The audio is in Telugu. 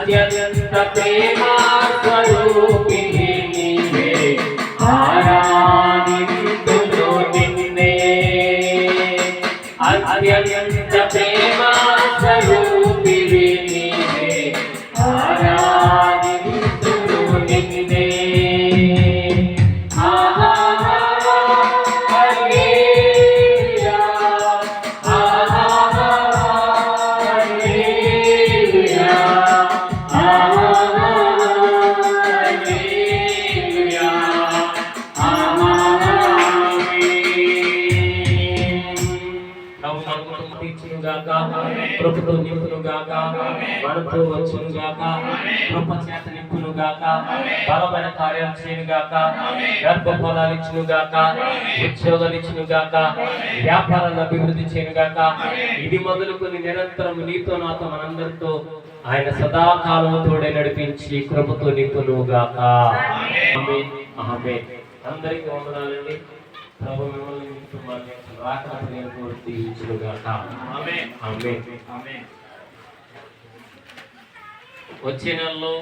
అత్యంత ప్రేమ స్వరూపిణి నీవే ఆరాధింతును నిన్నే అత్యంత ప్రేమ స్వరూపిణి నీవే ఆరాధింతును నిన్నే కృపతో నింపును గాక మనతో వచ్చును గాక కృప చేత నింపును గాక బలమైన కార్యాలు చేయను గాక గర్భ ఫలాలు ఇచ్చును గాక ఉద్యోగాలు ఇచ్చును గాక వ్యాపారాలను అభివృద్ధి చేయను గాక ఇది మొదలుకొని నిరంతరం నీతో నాతో మనందరితో ఆయన సదాకాలం తోడే నడిపించి కృపతో నింపును గాక ఆమేన్ ఆమేన్. అందరికీ వందనాలండి. ప్రభు మిమ్మల్ని కుటుంబాన్ని రాకడకు నేను కోరి దీవించునుగాక. ఆమేన్ ఆమేన్ ఆమేన్. వచ్చే నెలలో